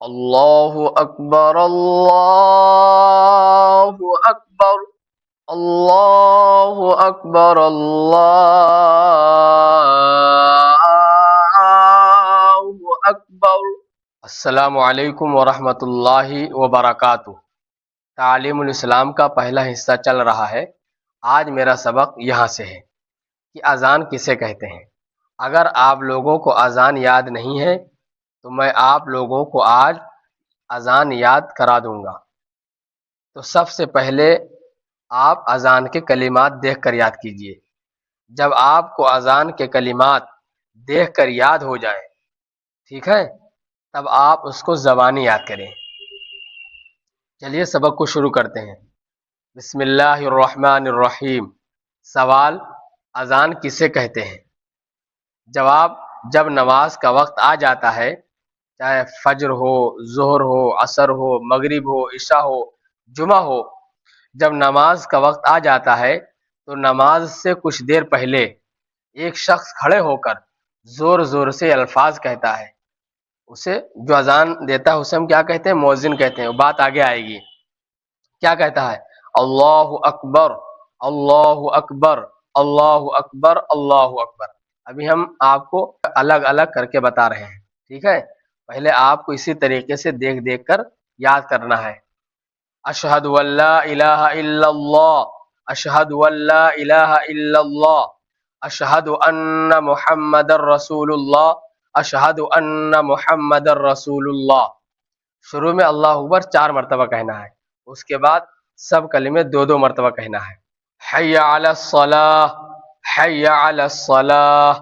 اللہ اکبر اللہ اکبر اللہ اکبر اللہ اکبر۔ السلام علیکم ورحمۃ اللہ وبرکاتہ۔ تعلیم الاسلام کا پہلا حصہ چل رہا ہے۔ آج میرا سبق یہاں سے ہے کہ اذان کسے کہتے ہیں۔ اگر آپ لوگوں کو اذان یاد نہیں ہے تو میں آپ لوگوں کو آج اذان یاد کرا دوں گا۔ تو سب سے پہلے آپ اذان کے کلمات دیکھ کر یاد کیجئے۔ جب آپ کو اذان کے کلمات دیکھ کر یاد ہو جائیں، ٹھیک ہے، تب آپ اس کو زبانی یاد کریں۔ چلیے سبق کو شروع کرتے ہیں۔ بسم اللہ الرحمن الرحیم۔ سوال: اذان کسے کہتے ہیں؟ جواب: جب نماز کا وقت آ جاتا ہے، چاہے فجر ہو، ظہر ہو، عصر ہو، مغرب ہو، عشاء ہو، جمعہ ہو، جب نماز کا وقت آ جاتا ہے تو نماز سے کچھ دیر پہلے ایک شخص کھڑے ہو کر زور زور سے الفاظ کہتا ہے۔ اسے جو اذان دیتا ہے اسے ہم کیا کہتے ہیں؟ مؤذن کہتے ہیں۔ بات آگے آئے گی۔ کیا کہتا ہے؟ اللہ اکبر، اللہ اکبر، اللہ اکبر، اللہ اکبر۔ ابھی ہم آپ کو الگ الگ کر کے بتا رہے ہیں، ٹھیک ہے؟ پہلے آپ کو اسی طریقے سے دیکھ دیکھ کر یاد کرنا ہے۔ اشہد ان لا الہ الا اللہ، اشہد ان لا الہ الا اللہ، اشہد ان محمد الرسول اللہ، اشہد ان محمد الرسول اللہ۔ شروع میں اللہ اکبر 4 مرتبہ کہنا ہے، اس کے بعد سب کلمے 2 مرتبہ کہنا ہے۔ حی علی الصلاۃ، حی علی الصلاۃ،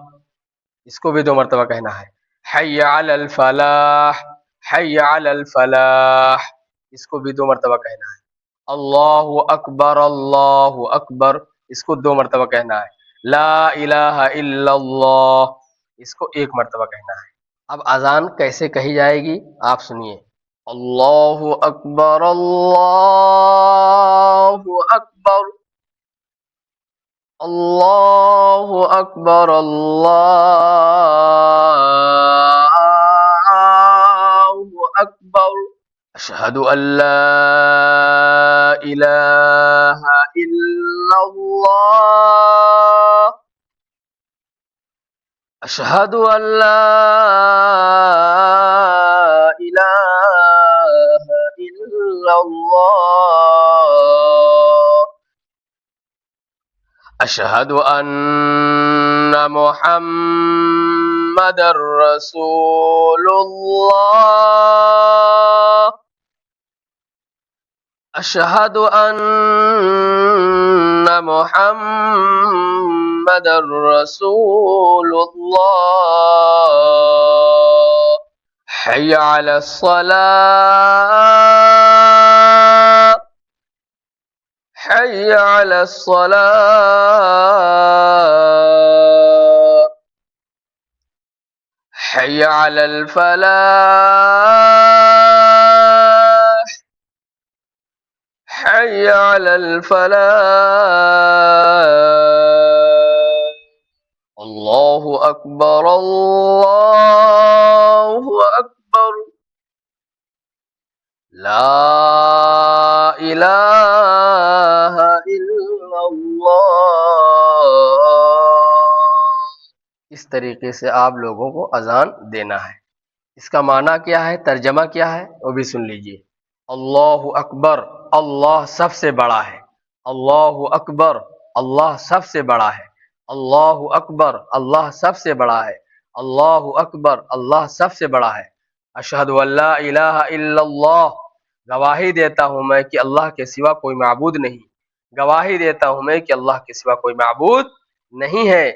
اس کو بھی 2 مرتبہ کہنا ہے۔ حی علی الفلاح، حی علی الفلاح، اس کو بھی 2 مرتبہ کہنا ہے۔ اللہ اکبر، اس کو 2 مرتبہ کہنا ہے۔ لا الہ الا اللہ، اس کو 1 مرتبہ کہنا ہے۔ اب اذان کیسے کہی جائے گی آپ سنیے۔ اللہ اکبر، اللہ اکبر، اللہ اکبر، اللہ اکبر۔ اشہد ان لا الہ الا اللہ، اشہد ان لا الہ الا اللہ، اشہد ان محمد رسول اللہ، اشہد ان محمد رسول اللہ۔ حی علی الصلاۃ، حی علی الصلاۃ، حی علی الفلاح، حی علی الفلاح۔ اللہ اکبر، اللہ اکبر، لا الہ الا اللہ۔ اس طریقے سے آپ لوگوں کو اذان دینا ہے۔ اس کا معنی کیا ہے، ترجمہ کیا ہے، وہ بھی سن لیجئے۔ اللہ اکبر، اللہ سب سے بڑا ہے۔ اللہ اکبر، اللہ سب سے بڑا ہے۔ اللہ اکبر، اللہ سب سے بڑا ہے۔ اللہ اکبر، اللہ سب سے بڑا ہے۔ اشہد ان لا الہ الا اللہ، گواہی دیتا ہوں میں کہ اللہ کے سوا کوئی معبود نہیں، گواہی دیتا ہوں میں کہ اللہ کے سوا کوئی معبود نہیں ہے،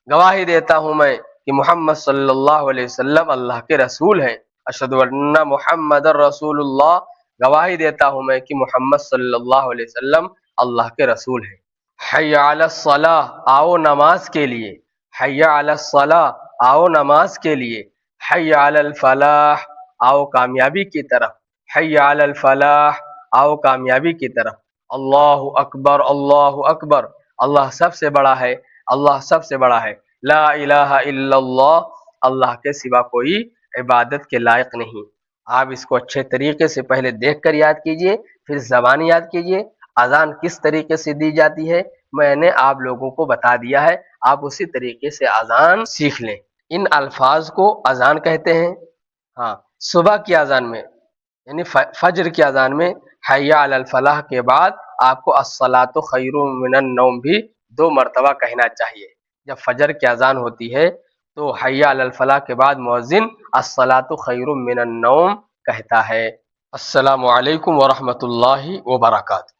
گواہی دیتا ہوں میں کہ محمد صلی اللہ علیہ وسلم اللہ کے رسول ہیں۔ اشہد ان محمد الرسول اللہ، گواہی دیتا ہوں میں کہ محمد صلی اللہ علیہ وسلم اللہ کے رسول ہیں۔ حی علی الصلاۃ، آؤ نماز کے لیے۔ حی علی الصلاۃ، آؤ نماز کے لیے۔ حی علی الفلاح، آؤ کامیابی کی طرف۔ حی علی الفلاح، آؤ کامیابی کی طرف۔ اللہ اکبر، اللہ اکبر، اللہ سب سے بڑا ہے، اللہ سب سے بڑا ہے۔ لا الہ الا اللہ، اللہ کے سوا کوئی عبادت کے لائق نہیں۔ آپ اس کو اچھے طریقے سے پہلے دیکھ کر یاد کیجئے، پھر زبانی یاد کیجئے۔ اذان کس طریقے سے دی جاتی ہے میں نے آپ لوگوں کو بتا دیا ہے، آپ اسی طریقے سے اذان سیکھ لیں۔ ان الفاظ کو اذان کہتے ہیں۔ ہاں، صبح کی اذان میں یعنی فجر کی اذان میں حی علی الفلاح کے بعد آپ کو الصلاۃ خیر من النوم بھی 2 مرتبہ کہنا چاہیے۔ جب فجر کی اذان ہوتی ہے تو حی علی الفلاح کے بعد مؤذن الصلاۃ خیر من النوم کہتا ہے۔ السلام علیکم ورحمۃ اللہ وبرکاتہ۔